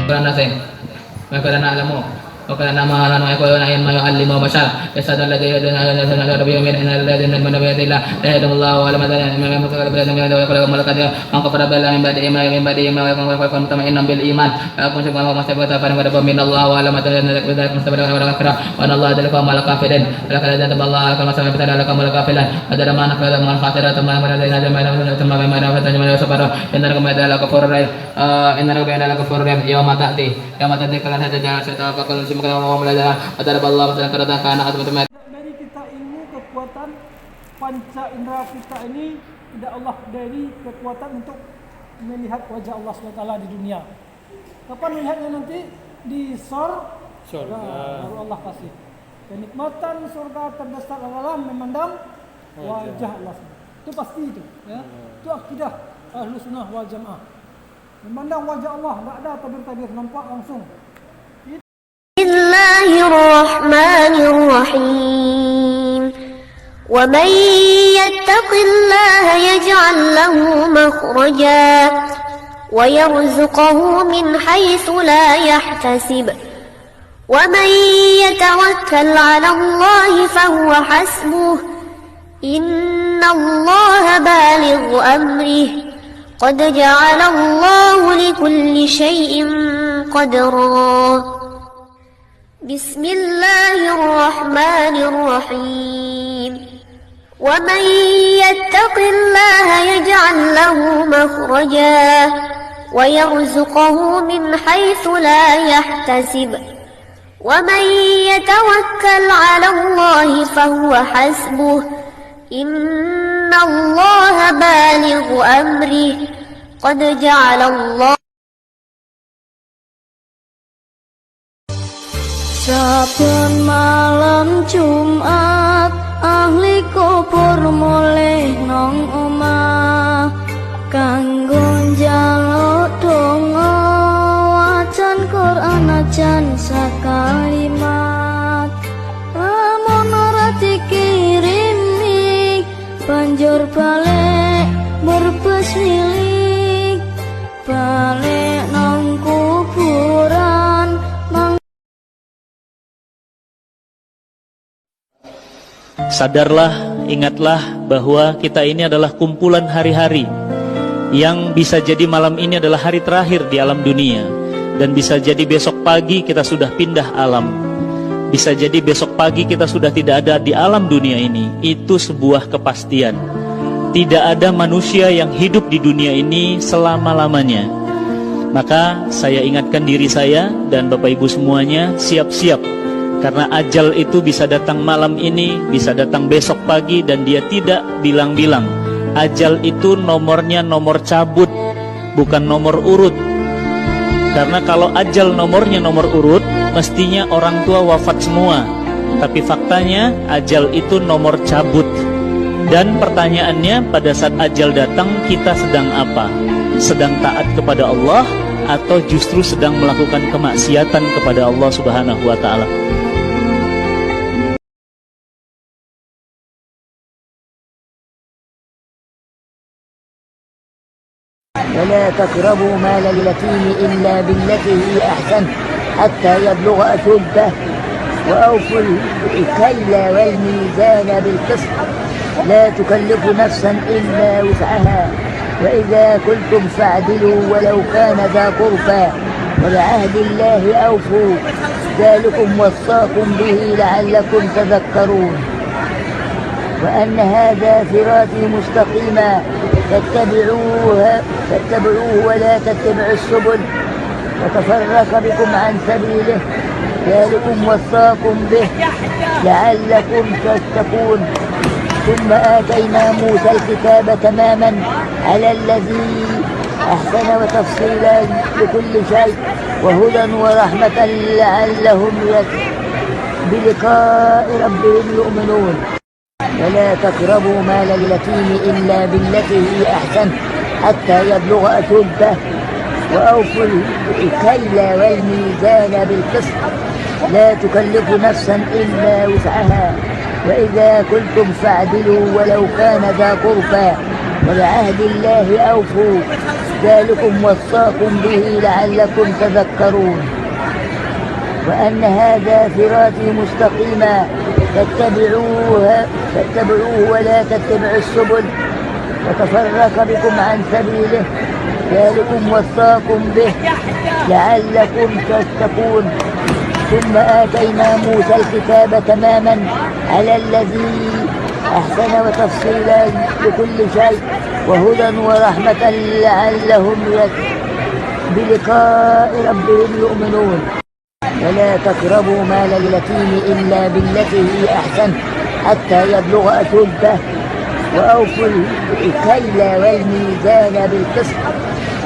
Karena saya, karena alamu. وكان ما لا يكون ما يعلم بشر يسد الذي يدعون ربي من ان الذين من بيد الله لا يدعو الله ولا مدد من مقر بلاد من يقول ملكات من كفر بالله من بعد ما يكون مطمئنا بالايمان يكون سبحانه وتعالى فان من الله ولا مدد ذلك مستبد ولا كفر وان الله ذلك ما الكافرين لك لا تب الله لك ما سمع بتدار لك ما الكافرين هذا ما نقل ما خاطر ثم ما الذين ثم ما فتن من يصبر ان رب ما ذلك كفر ان رب ما ذلك كفر يوم تاتي kalian saja jangan serta bakal semoga mau belajar ada Allah masalah keretakan atau teman dari kita ilmu kekuatan panca indera kita ini tidak Allah dari kekuatan untuk melihat wajah Allah SWT di dunia. Kapan melihatnya nanti? Di surga baru Allah kasih. Kenikmatan surga terbesar adalah memandang wajah Allah. Itu pasti itu, ya. Itu akidah Ahlus Sunnah wal Jamaah. Memandang wajah Allah, enggak ada tabir-tabir, nampak langsung. Bismillahirrahmanirrahim. Wa man yattaqillaha yaj'al lahu makhraja wa yarzuqhu min haitsu la yahtasib. Wa man yatawakkal 'ala Allahi fahuwa hasbuh. Innallaha balighu amrihi. قد جعل الله لكل شيء قدرا بسم الله الرحمن الرحيم ومن يتق الله يجعل له مخرجا ويرزقه من حيث لا يحتسب ومن يتوكل على الله فهو حسبه إن الله بالغ أمره قد جعل الله. Saben malam Jumat ahli kubur mulih nang omah kanggo njaluk donga wacan Quran ajan sakalimat lamun ora dikirimi banjur balik berbes milik balik nang kuburan Sadarlah, ingatlah bahwa kita ini adalah kumpulan hari-hari yang bisa jadi malam ini adalah hari terakhir di alam dunia dan bisa jadi besok pagi kita sudah pindah alam, bisa jadi besok pagi kita sudah tidak ada di alam dunia ini. Itu sebuah kepastian. Tidak ada manusia yang hidup di dunia ini selama-lamanya. Maka saya ingatkan diri saya dan Bapak Ibu semuanya, siap-siap. Karena ajal itu bisa datang malam ini, bisa datang besok pagi, dan dia tidak bilang-bilang. Ajal itu nomornya nomor cabut, bukan nomor urut. Karena kalau ajal nomornya nomor urut, mestinya orang tua wafat semua. Tapi faktanya ajal itu nomor cabut. Dan pertanyaannya, pada saat ajal datang kita sedang apa? Sedang taat kepada Allah atau justru sedang melakukan kemaksiatan kepada Allah Subhanahu wa taala? ولا تقربوا مال اليتيم إلا بالتي هي أحسن حتى يبلغ أشده وأوفوا الكيل والميزان بالقسط لا تكلف نفسا إلا وسعها وإذا قلتم فاعدلوا ولو كان ذا قربى وبعهد الله أوفوا ذلكم وصاكم به لعلكم تذكرون وأن هذا صراطي مستقيما فاتبعوه ولا تتبعوا السبل وتفرق بكم عن سبيله ذلكم وصاكم به لعلكم تتقون ثم آتينا موسى الكتاب تماما على الذي أحسن وتفصيلا لكل شيء وهدى ورحمة لعلهم بلقاء ربهم يؤمنون ولا تقربوا مال اليتيم إلا بالتي هي أحسن حتى يبلغ أشده وأوفوا الكيل والميزان بالقسط لا تكلف نفسا إلا وسعها وإذا قلتم فاعدلوا ولو كان ذا قربى وبعهد الله أوفوا ذلكم وصاكم به لعلكم تذكرون وأن هذا صراطي مستقيما فاتبعوه ولا تتبعوا السبل وتفرق بكم عن سبيله ذلكم وصاكم به لعلكم تتقون ثم آتينا موسى الكتاب تماما على الذي أحسن وتفصيلا لكل شيء وهدى ورحمة لعلهم بلقاء ربهم يؤمنون ولا تقربوا مال اليتيم إلا بالتي هي أحسن حتى يبلغ أشده وأوفوا الكيل والميزان بالقسط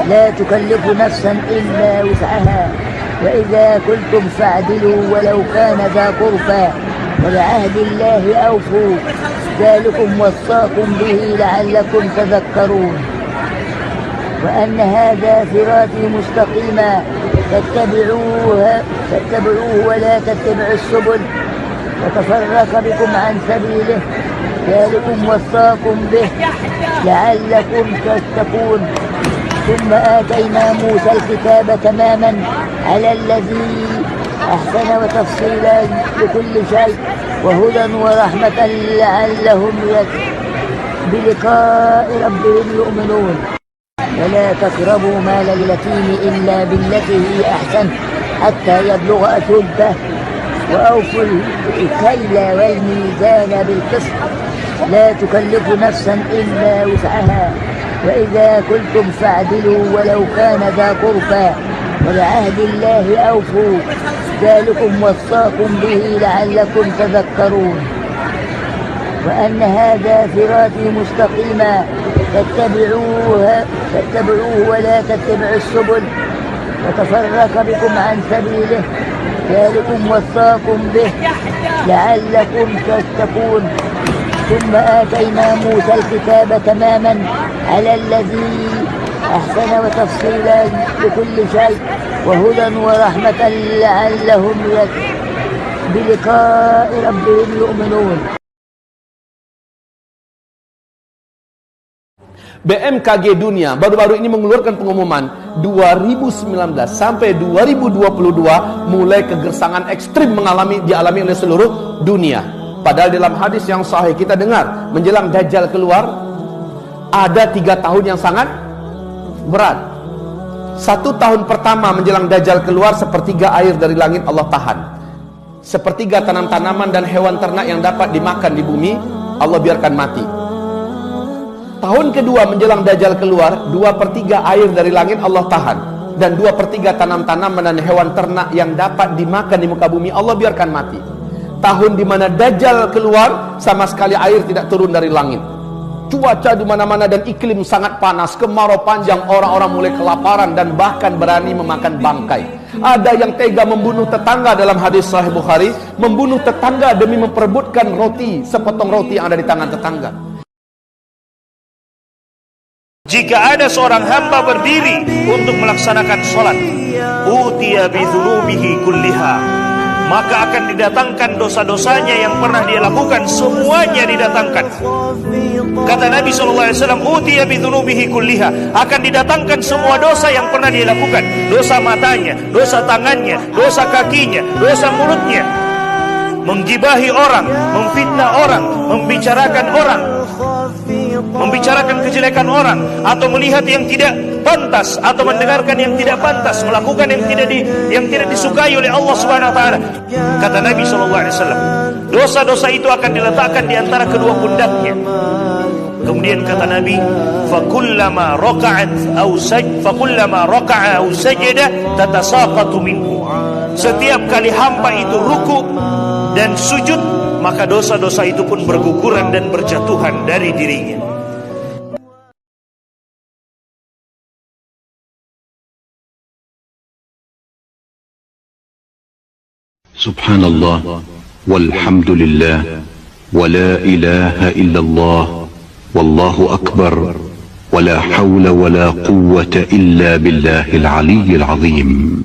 لا تكلف نفسا إلا وسعها وإذا قلتم فاعدلوا ولو كان ذا قربى وبعهد الله أوفوا ذلكم وصاكم به لعلكم تذكرون وأن هذا صراطي مستقيما فاتبعوه ولا تتبعوا السبل وتفرق بكم عن سبيله ذلكم وصاكم به لعلكم تتقون ثم آتينا موسى الكتاب تماما على الذي أحسن وتفصيلا لكل شيء وهدى ورحمة لعلهم بلقاء ربهم يؤمنون ولا تقربوا مال اليتيم إلا بالتي هي أحسن حتى يبلغ أشده وأوفوا الكيل والميزان بالقسط لا تكلف نفسا إلا وسعها وإذا قلتم فاعدلوا ولو كان ذا قربى وبعهد الله أوفوا ذلكم وصاكم به لعلكم تذكرون وأن هذا صراطي مستقيما فاتبعوه ولا تتبعوا السبل وتفرق بكم عن سبيله ذلكم وصاكم به لعلكم تتقون ثم آتينا موسى الكتاب تماما على الذي أحسن وتفصيلا لكل شيء وهدى ورحمة لعلهم بلقاء ربهم يؤمنون. BMKG Dunia baru-baru ini mengeluarkan pengumuman 2019 sampai 2022 mulai kegersangan ekstrim dialami oleh seluruh dunia. Padahal dalam hadis yang sahih kita dengar menjelang Dajjal keluar ada 3 tahun yang sangat berat. 1 tahun pertama menjelang Dajjal keluar sepertiga air dari langit Allah tahan. Sepertiga tanam-tanaman dan hewan ternak yang dapat dimakan di bumi Allah biarkan mati. Tahun kedua menjelang Dajjal keluar 2/3 air dari langit Allah tahan. Dan 2/3 tanam-tanaman dan hewan ternak yang dapat dimakan di muka bumi Allah biarkan mati. Tahun di mana Dajjal keluar sama sekali air tidak turun dari langit. Cuaca di mana-mana dan iklim sangat panas, kemarau panjang, orang-orang mulai kelaparan dan bahkan berani memakan bangkai. Ada yang tega membunuh tetangga dalam hadis Sahih Bukhari, membunuh tetangga demi memperebutkan roti, sepotong roti yang ada di tangan tetangga. Jika ada seorang hamba berdiri untuk melaksanakan sholat, utiya bidzunubihi kulliha, maka akan didatangkan dosa-dosanya yang pernah dia lakukan, semuanya didatangkan. Kata Nabi SAW, utiya bidzunubihi kulliha, akan didatangkan semua dosa yang pernah dia lakukan. Dosa matanya, dosa tangannya, dosa kakinya, dosa mulutnya, menggibahi orang, memfitnah orang, membicarakan orang, membicarakan kejelekan orang, atau melihat yang tidak pantas, atau mendengarkan yang tidak pantas, melakukan yang tidak disukai oleh Allah Subhanahu wa taala. Kata Nabi sallallahu alaihi wasallam, dosa-dosa itu akan diletakkan di antara kedua pundaknya. Kemudian kata Nabi, fakullama raka'a aw sajada tatasaqatu minhu. Setiap kali hamba itu ruku dan sujud, maka dosa-dosa itu pun berguguran dan berjatuhan dari dirinya. Subhanallah walhamdulillah wa la ilaha illallah wallahu akbar wa la hawla wa la quwwata illa billahil aliyyil azim.